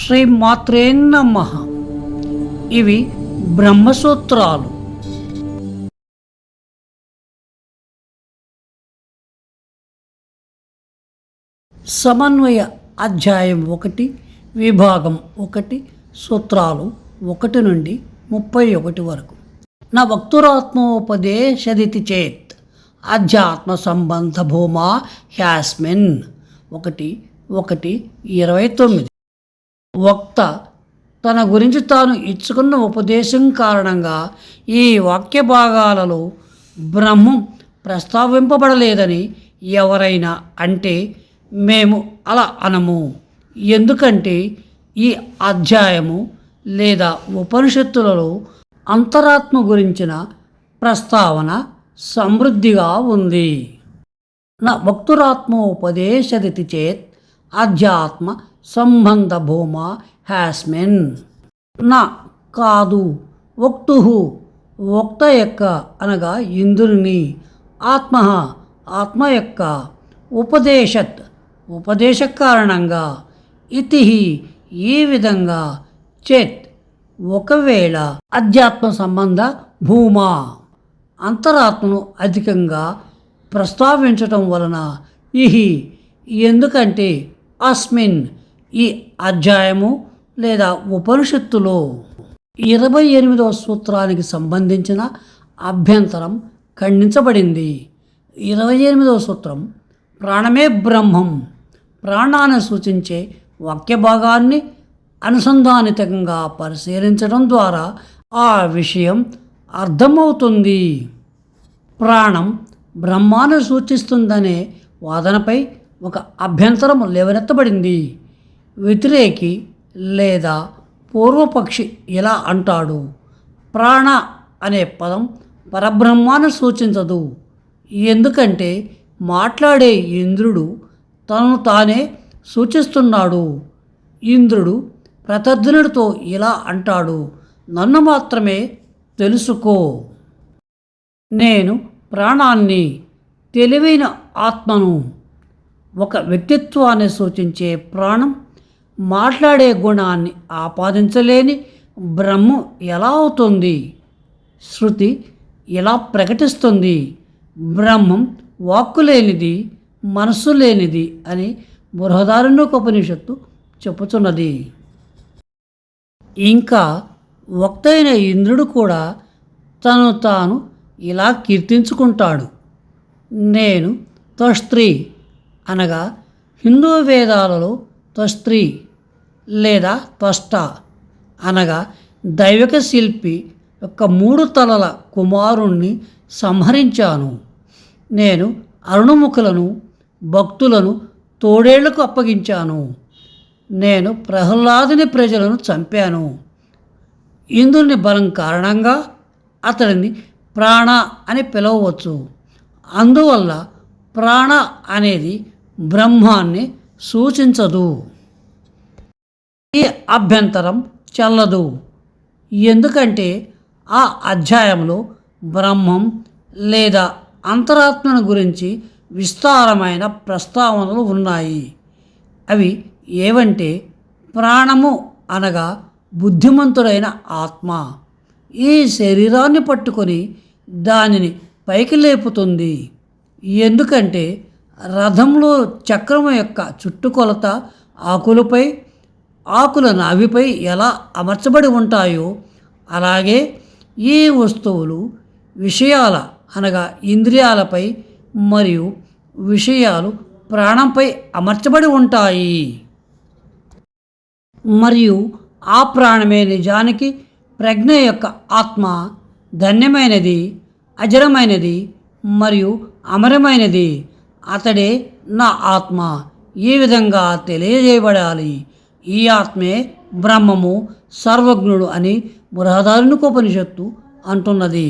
శ్రీ మాత్రే నమః. ఇవి బ్రహ్మసూత్రాలు. సమన్వయ అధ్యాయం 1, విభాగం 1, సూత్రాలు 1 నుండి 31 వరకు. నా వక్తురాత్మోపదేశదితి చేత్ అధ్యాత్మ సంబంధ భూమా హ్యాస్మిన్ 1:1:29. వక్త తన గురించి తాను ఇచ్చుకున్న ఉపదేశం కారణంగా ఈ వాక్య భాగాలలో బ్రహ్మం ప్రస్తావింపబడలేదని ఎవరైనా అంటే మేము అలా అనము. ఎందుకంటే ఈ అధ్యాయము లేదా ఉపనిషత్తులలో అంతరాత్మ గురించిన ప్రస్తావన సమృద్ధిగా ఉంది. నా వక్తురాత్మోపదేశదితి చేత్ అధ్యాత్మ సంబంధ భూమా హ్యాస్మిన్. నా కాదు, వక్తుహు వక్త యొక్క అనగా ఇంద్రుని, ఆత్మ ఆత్మ యొక్క, ఉపదేశత్ ఉపదేశ కారణంగా, ఇతి ఈ విధంగా, చేత్ ఒకవేళ, అధ్యాత్మ సంబంధ భూమా అంతరాత్మను అధికంగా ప్రస్తావించటం వలన, ఇహి ఎందుకంటే, అస్మిన్ ఈ అధ్యాయము లేదా ఉపనిషత్తులో 28వ సూత్రానికి సంబంధించిన అభ్యంతరం ఖండించబడింది. 28వ సూత్రం ప్రాణమే బ్రహ్మం. ప్రాణాన్ని సూచించే వాక్య భాగాన్ని అనుసంధానితంగా పరిశీలించడం ద్వారా ఆ విషయం అర్థమవుతుంది. ప్రాణం బ్రహ్మాన్ని సూచిస్తుందనే వాదనపై ఒక అభ్యంతరం లేవనెత్తబడింది. వ్యతిరేకి లేదా పూర్వపక్షి ఇలా అంటాడు: ప్రాణ అనే పదం పరబ్రహ్మాన్ని సూచించదు. ఎందుకంటే మాట్లాడే ఇంద్రుడు తనను తానే సూచిస్తున్నాడు. ఇంద్రుడు ప్రతర్జనుడితో ఇలా అంటాడు: నన్ను మాత్రమే తెలుసుకో. నేను ప్రాణాన్ని, తెలివైన ఆత్మను. ఒక వ్యక్తిత్వాన్ని సూచించే ప్రాణం మాట్లాడే గుణాన్ని ఆపాదించలేని బ్రహ్మం ఎలా అవుతుంది? శృతి ఇలా ప్రకటిస్తుంది: బ్రహ్మం వాక్కు లేనిది, మనస్సు లేనిది అని బృహదారణ్యోపనిషత్తు చెప్పుచున్నది. ఇంకా వక్తైన ఇంద్రుడు కూడా తను తాను ఇలా కీర్తించుకుంటాడు: నేను త్వస్త్రీ అనగా హిందూ వేదాలలో త్వస్త్రీ లేదా త్వష్ట అనగా దైవిక శిల్పి యొక్క 3 తలల కుమారుణ్ణి సంహరించాను. నేను అరుణముఖులను, భక్తులను తోడేళ్లకు అప్పగించాను. నేను ప్రహ్లాదుని ప్రజలను చంపాను. ఇంద్రుని బలం కారణంగా అతడిని ప్రాణ అని పిలవవచ్చు. అందువల్ల ప్రాణ అనేది బ్రహ్మాన్ని సూచించదు. ఈ అభ్యంతరం చెల్లదు. ఎందుకంటే ఆ అధ్యాయంలో బ్రహ్మం లేదా అంతరాత్మను గురించి విస్తారమైన ప్రస్తావనలు ఉన్నాయి. అవి ఏవంటే, ప్రాణము అనగా బుద్ధిమంతుడైన ఆత్మ ఈ శరీరాన్ని పట్టుకొని దానిని పైకి లేపుతుంది. ఎందుకంటే రథంలో చక్రము యొక్క చుట్టుకొలత ఆకులపై, ఆకుల నాభిపై ఎలా అమర్చబడి ఉంటాయో అలాగే ఈ వస్తువులు విషయాల అనగా ఇంద్రియాలపై మరియు విషయాలు ప్రాణంపై అమర్చబడి ఉంటాయి. మరియు ఆ ప్రాణమే నిజానికి ప్రజ్ఞ యొక్క ఆత్మ, ధన్యమైనది, అజరమైనది మరియు అమరమైనది. అతడే నా ఆత్మ. ఈ విధంగా తెలియజేయబడాలి: ఈ ఆత్మే బ్రహ్మము, సర్వజ్ఞుడు అని బృహదారణ్యోపనిషత్తు అంటున్నది.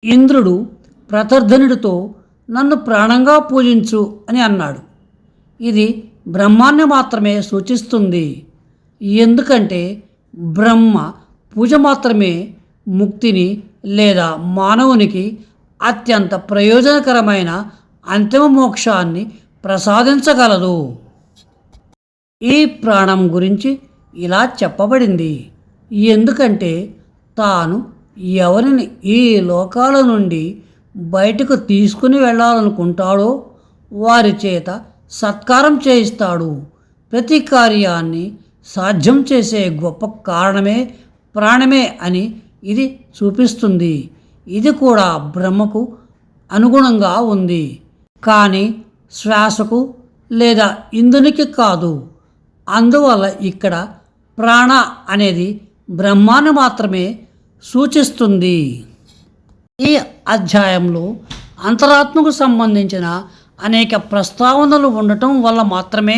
ఇంద్రుడు ప్రతర్ధనుడితో నన్ను ప్రాణంగా పూజించు అని అన్నాడు. ఇది బ్రహ్మాన్ని మాత్రమే సూచిస్తుంది. ఎందుకంటే బ్రహ్మ పూజ మాత్రమే ముక్తిని లేదా మానవునికి అత్యంత ప్రయోజనకరమైన అంతిమ మోక్షాన్ని ప్రసాదించగలదు. ఈ ప్రాణం గురించి ఇలా చెప్పబడింది. ఎందుకంటే తాను ఎవరిని ఈ లోకాల నుండి బయటకు తీసుకుని వెళ్ళాలనుకుంటాడో వారి చేత సత్కారం చేయిస్తాడు. ప్రతి కార్యాన్ని సాధ్యం చేసే గొప్ప కారణమే ప్రాణమే అని ఇది చూపిస్తుంది. ఇది కూడా బ్రహ్మకు అనుగుణంగా ఉంది, కానీ శ్వాసకు లేదా ఇంద్రునికి కాదు. అందువల్ల ఇక్కడ ప్రాణ అనేది బ్రహ్మాన్ని మాత్రమే సూచిస్తుంది. ఈ అధ్యాయంలో అంతరాత్మకు సంబంధించిన అనేక ప్రస్తావనలు ఉండటం వల్ల మాత్రమే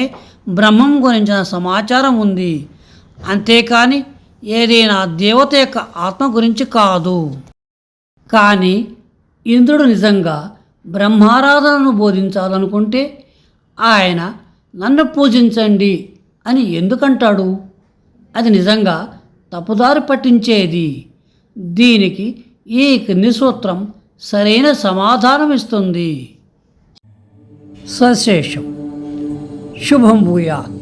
బ్రహ్మం గురించిన సమాచారం ఉంది, అంతేకాని ఏదైనా దేవత యొక్క ఆత్మ గురించి కాదు. కానీ ఇంద్రుడు నిజంగా బ్రహ్మారాధనను బోధించాలనుకుంటే ఆయన నన్ను పూజించండి అని ఎందుకంటాడు? అది నిజంగా తప్పుదారి పట్టించేది. దీనికి ఈ కింది సూత్రం సరైన సమాధానం ఇస్తుంది. సశేషం. శుభం భూయాత్.